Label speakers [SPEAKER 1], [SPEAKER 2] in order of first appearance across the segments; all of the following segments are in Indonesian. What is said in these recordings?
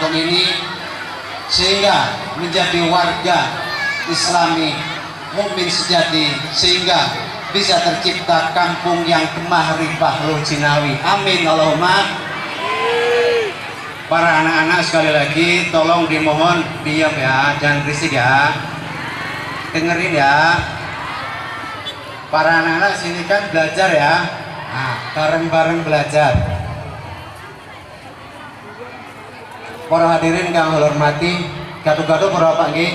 [SPEAKER 1] kampung ini sehingga menjadi warga Islami mukmin sejati, sehingga bisa tercipta kampung yang mahrifah Rujinawi. Amin Allahumma. Para anak-anak sekali lagi tolong dimohon diam ya, jangan berisik ya, dengerin ya. Para anak-anak sini kan belajar ya, nah, bareng-bareng belajar. Para hadirin kang hormati, gaduh-gaduh para Pak nggih.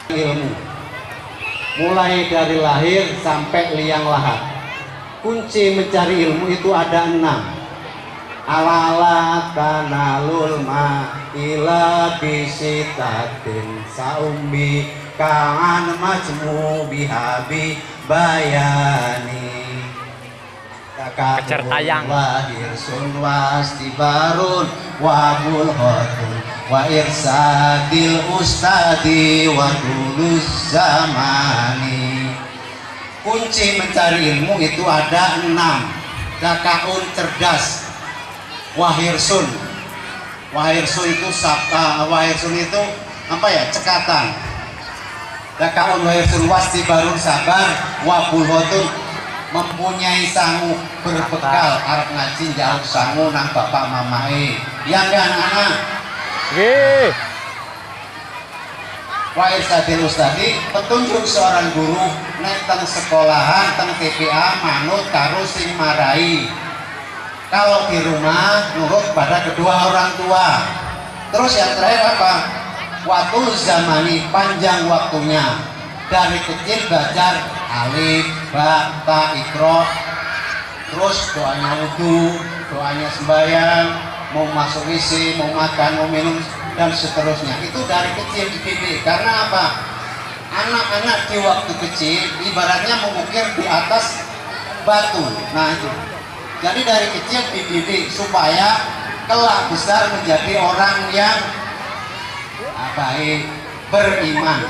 [SPEAKER 1] Ilmu mulai dari lahir sampai liang lahat, kunci mencari ilmu itu ada 6. Alalat kanalul ma ila bisitatin saumbi kangan majmu bihabi bayani
[SPEAKER 2] kejar tayang
[SPEAKER 1] lahir sun wastibarun wabul khotun wa irsadil ustadi wa tulus zamani. Kunci mencari ilmu itu ada 6. Dakaun cerdas, wahirsun. Wahirsun itu wahirsun itu apa ya, cekatan. Dakaun wahirsun wastibarun sabar, wabulhotun mempunyai sangu berbekal arep ngaji jauh sangu nang bapak mamae. Ya enggak anak-anak?
[SPEAKER 2] nggih.
[SPEAKER 1] Wa irsadil ustadi, petunjuk seorang guru nek teng sekolahan teng TPA manut karo sing marai. Kalau di rumah nurut pada kedua orang tua. Terus yang terakhir apa? Waktu zamani, panjang waktunya. Dari kecil belajar alif, ba, ta, ikro. Terus doanya wudu, doanya sembahyang, mau masuk WC, mau makan, mau minum, dan seterusnya. Itu dari kecil dididik. Karena apa? Anak-anak di waktu kecil ibaratnya mengukir di atas batu. Nah itu. Jadi dari kecil dididik supaya kelak besar menjadi orang yang baik, beriman.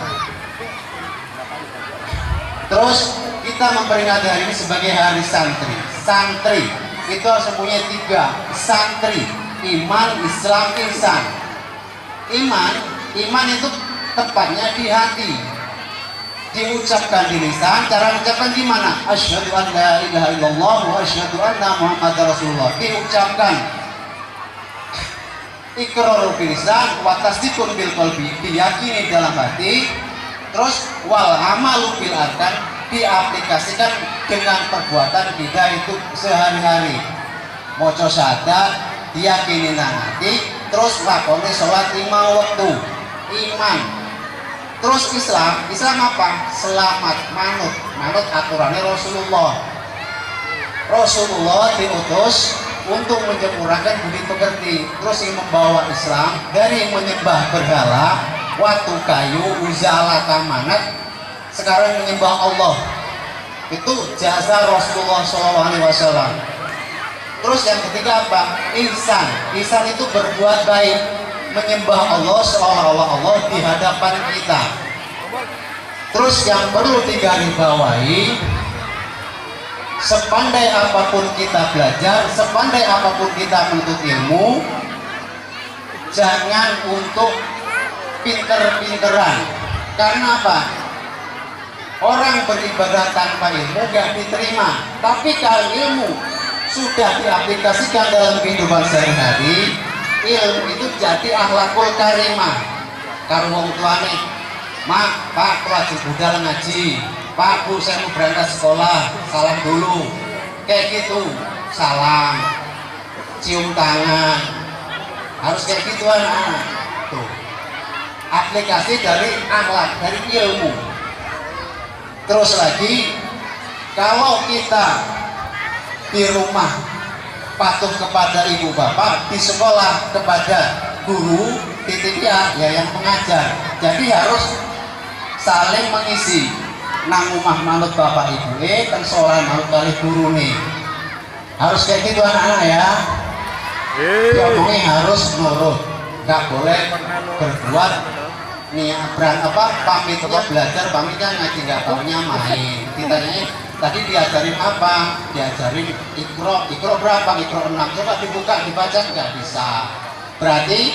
[SPEAKER 1] Terus kita memperingati hari ini sebagai hari santri. Santri itu harus mempunyai 3. Santri, iman, Islam, ihsan. Iman itu tepatnya di hati, diucapkan di lisan. Cara mengucapkan gimana? Asyhadu an la ilaha illallah wa asyhadu anna muhammadar rasulullah. Diucapkan. Iqraru bil lisan wa tasdiqun bil qalbi, diyakini dalam hati. Terus wal amalu bil arkan, diaplikasikan dengan perbuatan kita itu sehari-hari. Maca syahadat diyakini nang hati, terus lakoni salat 5 waktu. Iman. Terus Islam apa? Selamat, manut aturannya Rasulullah. Rasulullah diutus untuk menyempurnakan budi pekerti. Terus yang membawa Islam dari menyembah berhala, watu kayu, uzala kamanat, sekarang menyembah Allah. Itu jasa Rasulullah SAW. Terus yang ketiga apa? Ihsan. Ihsan itu berbuat baik, menyembah Allah seolah-olah Allah di hadapan kita. Terus yang perlu digarisbawahi, sepandai apapun kita belajar, sepandai apapun kita menuntut ilmu, jangan untuk pinter-pinteran. Karena apa? Orang beribadah tanpa ilmu gak diterima. Tapi kalau ilmu sudah diaplikasikan dalam kehidupan sehari-hari, ilmu itu jadi akhlakul karimah. Karo wong tuane, mak, pak, wajib budal ngaji, pak, bu, saya mau berangkat sekolah, salam dulu. Kayak gitu, salam, cium tangan, harus kayak gitu anak. Tuh, aplikasi dari akhlak, dari ilmu. Terus lagi, kalau kita di rumah patuh kepada ibu bapak, di sekolah kepada guru, di TPA ya yang mengajar. Jadi harus saling mengisi. Nang rumah manut bapak ibu, kan sekolah manut kali guru nih. Harus kayak gitu anak-anak ya. Diomongin harus nurut, nggak boleh berbuat nih pamitnya belajar, pamitnya ngaji, nggak taunya main. Ditanya tadi diajarin apa? Diajarin ikro berapa? Ikro 6. Coba dibuka, dibaca, nggak bisa. Berarti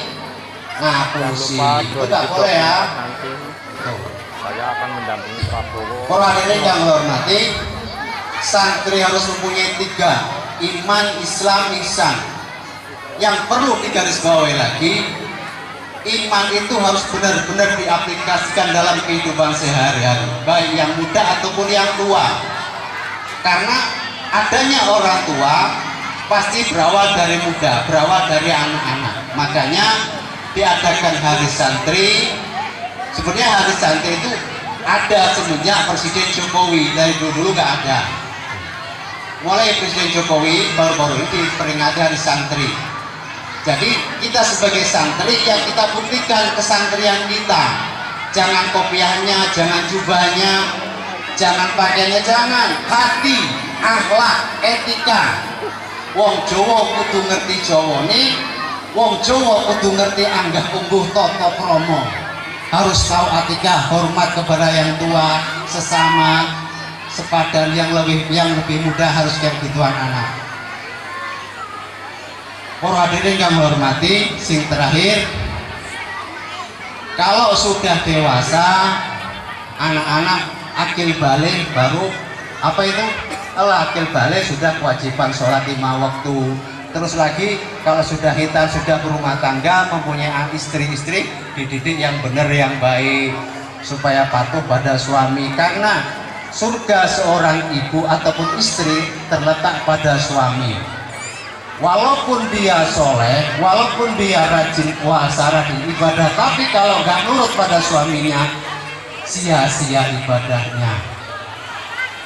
[SPEAKER 1] ngapusi.
[SPEAKER 2] Jangan
[SPEAKER 1] Itu
[SPEAKER 2] lupa
[SPEAKER 1] tak boleh ya.
[SPEAKER 2] nanti
[SPEAKER 1] Tuh.
[SPEAKER 2] saya akan mendampingi Prabowo.
[SPEAKER 1] Para hadirin yang hormati, santri harus mempunyai 3, iman, Islam, ihsan. Yang perlu digarisbawahi lagi, iman itu harus benar-benar diaplikasikan dalam kehidupan sehari-hari, baik yang muda ataupun yang tua. Karena adanya orang tua pasti berawal dari muda, berawal dari anak-anak. Makanya diadakan hari santri. Sebenarnya hari santri itu ada semenjak Presiden Jokowi, dari dulu nggak ada. Mulai Presiden Jokowi baru-baru ini diperingati hari santri. Jadi kita sebagai santri yang kita buktikan kesantrian kita. Jangan kopiahnya, jangan jubahnya, jangan pakaiannya, jangan. Hati, akhlak, etika. Wong Jawa kudu ngerti Jawa nih, wong Jawa kudu ngerti anggah ungguh tata krama. Harus tahu etika, hormat kepada yang tua, sesama, sepadan yang lebih muda, harus kayak gituan anak. Para hadirin yang menghormati, sing terakhir, kalau sudah dewasa, anak-anak akil balik baru apa itu? Kalau akil balik sudah kewajiban sholat 5 waktu. Terus lagi kalau sudah hitam, sudah berumah tangga, mempunyai istri-istri, dididik yang benar, yang baik, supaya patuh pada suami. Karena surga seorang ibu ataupun istri terletak pada suami. Walaupun dia soleh, walaupun dia rajin puasa, rajin ibadah, tapi kalau nggak nurut pada suaminya, sia-sia ibadahnya.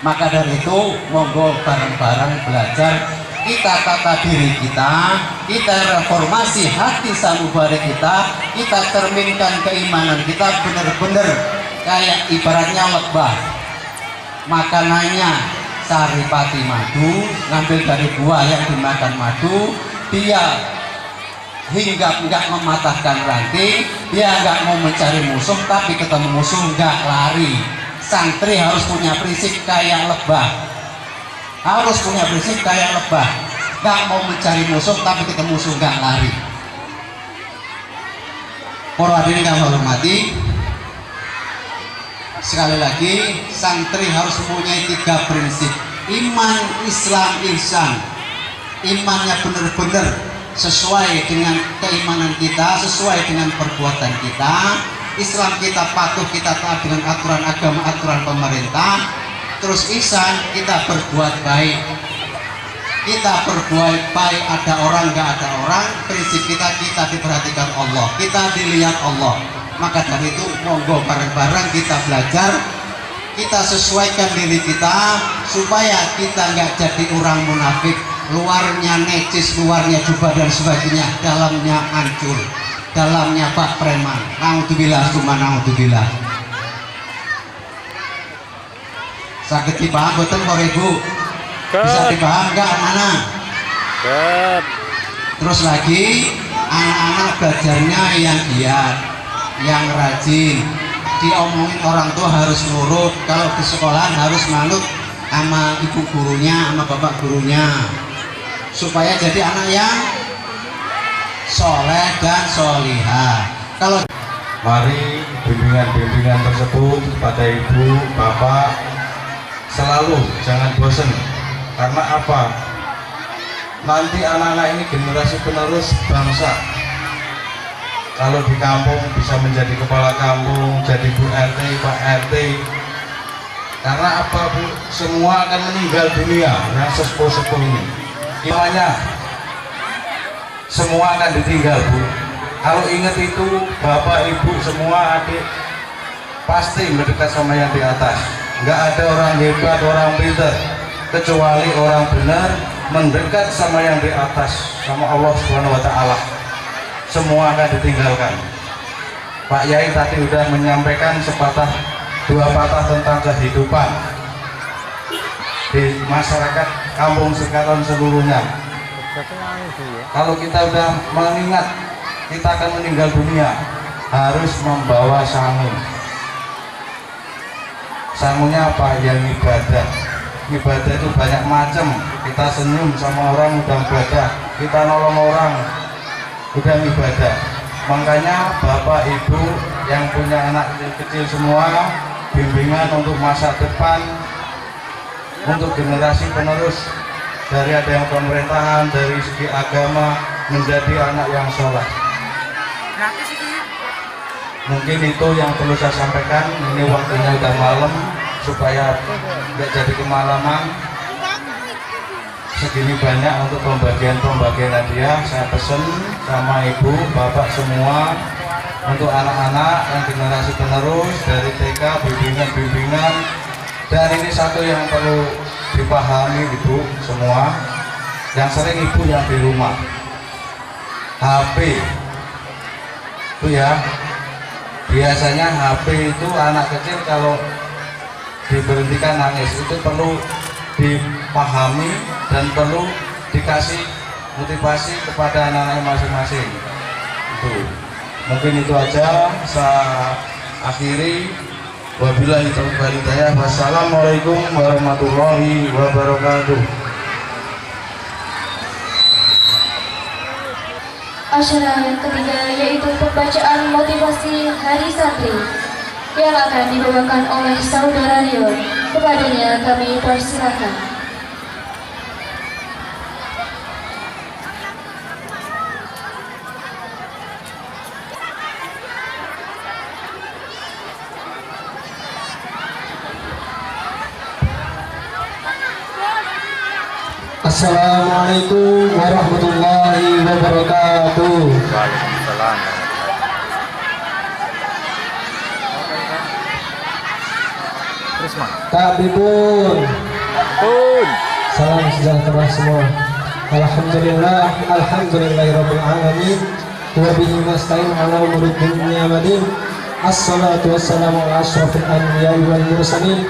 [SPEAKER 1] Maka dari itu, monggo bareng-bareng belajar, kita tata diri kita reformasi hati sanubari kita cerminkan keimanan kita benar-benar kayak ibaratnya lebah. Makanannya saripati madu, ngambil dari buah yang dimakan madu, dia hingga nggak mematahkan ranting, dia nggak mau mencari musuh, tapi ketemu musuh nggak lari. Santri harus punya prinsip kayak lebah, harus punya prinsip kayak lebah, nggak mau mencari musuh, tapi ketemu musuh nggak lari. Para hadirin yang hormati, sekali lagi, santri harus mempunyai 3 prinsip: iman, Islam, ihsan. Imannya benar-benar sesuai dengan keimanan kita, sesuai dengan perbuatan kita. Islam kita patuh, kita taat dengan aturan agama, aturan pemerintah. Terus ihsan, kita berbuat baik. Kita berbuat baik, ada orang nggak ada orang. Prinsip kita diperhatikan Allah, kita dilihat Allah. Maka dari itu monggo bareng-bareng kita belajar, kita sesuaikan diri kita supaya kita nggak jadi orang munafik, luarnya necis, luarnya jubah dan sebagainya, dalamnya hancur, dalamnya bak preman. Naudzubillah, cuma naudzubillah. Sakit dipaham betul Pak Ibu? Bisa dipaham nggak anak-anak? Terus lagi anak-anak belajarnya yang giat, yang rajin, diomongin orang tua harus nurut. Kalau di sekolah harus manut sama ibu gurunya, sama bapak gurunya, supaya jadi anak yang soleh dan solihah. Kalau
[SPEAKER 3] mari bimbingan-bimbingan tersebut kepada ibu, bapak selalu jangan bosan. Karena apa? Nanti anak-anak ini generasi penerus bangsa. Kalau di kampung bisa menjadi kepala kampung, jadi Bu RT, Pak RT. Karena apa Bu? Semua akan meninggal dunia yang sesepuh-sepuh ini. Gimana? Semua akan ditinggal Bu. Kalau ingat itu, bapak, ibu, semua adik pasti mendekat sama yang di atas. Nggak ada orang hebat, orang pintar, kecuali orang benar mendekat sama yang di atas, sama Allah Subhanahu wa Ta'ala. Semua akan ditinggalkan. Pak Yai tadi sudah menyampaikan sepatah dua patah tentang kehidupan di masyarakat kampung Sekaton seluruhnya. Kalau kita sudah mengingat kita akan meninggal dunia, harus membawa sangun. Sangunnya apa? Yang ibadah. Ibadah itu banyak macam. Kita senyum sama orang udah ibadah, kita nolong orang udah ibadah. Makanya Bapak Ibu yang punya anak kecil-kecil semua, bimbingan untuk masa depan, untuk generasi penerus, dari ada yang pemerintahan, dari segi agama, menjadi anak yang soleh. Mungkin itu yang perlu saya sampaikan. Ini waktunya udah malam, supaya nggak jadi kemalaman. Segini banyak untuk pembagian hadiah. Saya pesen sama ibu, bapak semua, untuk anak-anak yang generasi penerus dari TK, bimbingan. Dan ini satu yang perlu dipahami ibu semua, yang sering ibu yang di rumah, HP itu ya, biasanya HP itu anak kecil kalau diberhentikan nangis, itu perlu dipahami dan perlu dikasih motivasi kepada anak-anak masing-masing. Itu mungkin itu aja saya akhiri. Wabillahi taufiq wal hidayah. Wassalamualaikum warahmatullahi wabarakatuh.
[SPEAKER 4] Acara yang ketiga yaitu pembacaan motivasi Hari Santri yang akan dibawakan oleh Saudara Rio. Kepadanya kami persilakan.
[SPEAKER 5] Assalamualaikum warahmatullahi wabarakatuh.
[SPEAKER 2] Waalaikumsalam. Risma.
[SPEAKER 5] Kabipun.
[SPEAKER 2] Pun.
[SPEAKER 5] Salam sejahtera semua. Alhamdulillah, alhamdulillahirabbil alamin. Wa bihi nasta'in ala umuri dunya waddin. Assalatu wassalamu ala asyrafil anbiya'i wal mursalin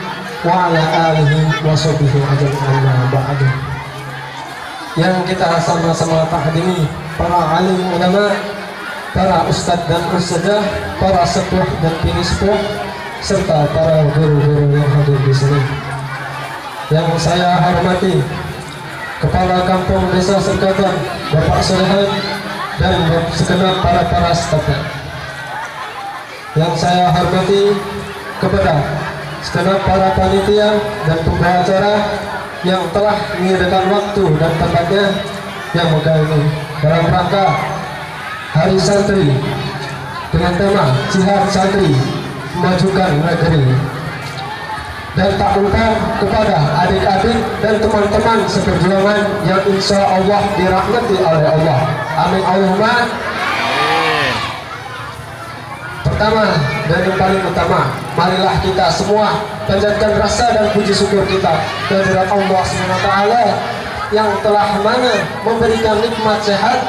[SPEAKER 5] wa ala alihi wa sahbihi ajma'in amma ba'du. Yang kita sama-sama takdimi para alim ulama, para ustadz dan ustadzah, para sepuh dan bini sepuh, serta para guru-guru yang hadir di sini. Yang saya hormati Kepala Kampung Desa Serkatan Bapak Solehan dan segenap para stafnya. Yang saya hormati kepada segenap para panitia dan pembawa acara yang telah menyediakan waktu dan tempatnya yang megah ini dalam rangka Hari Santri dengan tema Jihad Santri Memajukan Negeri. Dan tak lupa kepada adik-adik dan teman-teman seperjuangan yang insya Allah dirahmati oleh Allah. Amin Allahumma. Pertama dan yang paling utama, marilah kita semua panjatkan rasa dan puji syukur kita kehadirat Allah SWT yang telah memberikan nikmat sehat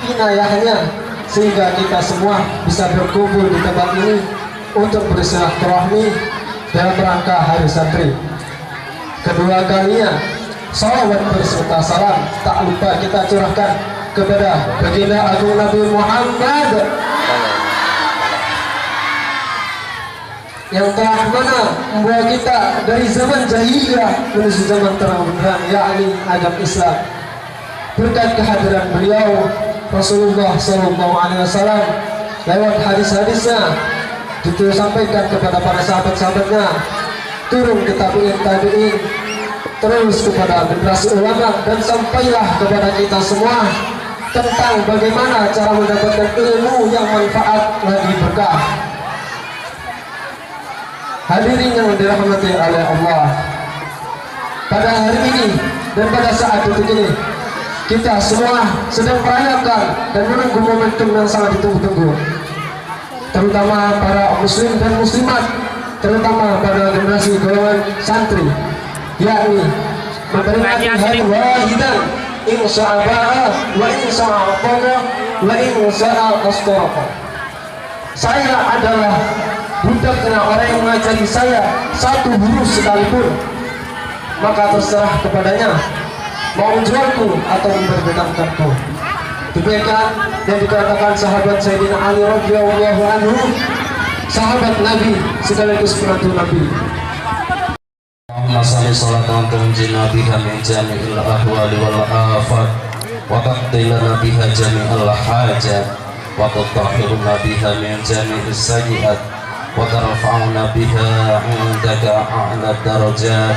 [SPEAKER 5] inayahnya sehingga kita semua bisa berkumpul di tempat ini untuk bersilaturahmi dalam rangka Hari Santri. Kedua kalinya, salawat berserta salam tak lupa kita curahkan kepada baginda agung Nabi Muhammad yang telah membawa kita dari zaman jahiliyah menuju zaman terang benderang, yakni agama Islam. Berkat kehadiran beliau Rasulullah SAW lewat hadis-hadisnya disampaikan kepada para sahabat-sahabatnya, turun ke tabi'in, terus kepada generasi ulama, dan sampailah kepada kita semua tentang bagaimana cara mendapatkan ilmu yang manfaat lagi berkah. Hadirin yang dirahmati oleh Allah, pada hari ini dan pada saat detik ini kita semua sedang merayakan dan menunggu momentum yang sangat ditunggu-tunggu, terutama para muslim dan muslimat, terutama pada generasi golongan santri, yakni memperingati hari wahidan insya'aba'a wa insya'aba'a wa insya'aba'a. Saya adalah budaknya orang yang mengajari saya satu huruf sekalipun, maka terserah kepadanya mau menjualku atau memperdenamkanku. Demikian yang dikatakan sahabat Sayyidina Ali radhiyallahu anhu, sahabat Nabi sekaligus penantu Nabi.
[SPEAKER 3] Allahumma shalli sholatan tunjina biha min jami'il ahwali wal afat wa taqdi lana biha jami'al hajat وتطهرنا بها من جميع السيئات وترفعنا بها عندك أعلى الدرجات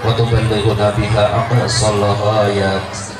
[SPEAKER 3] وتبلغنا بها أقصى الغايات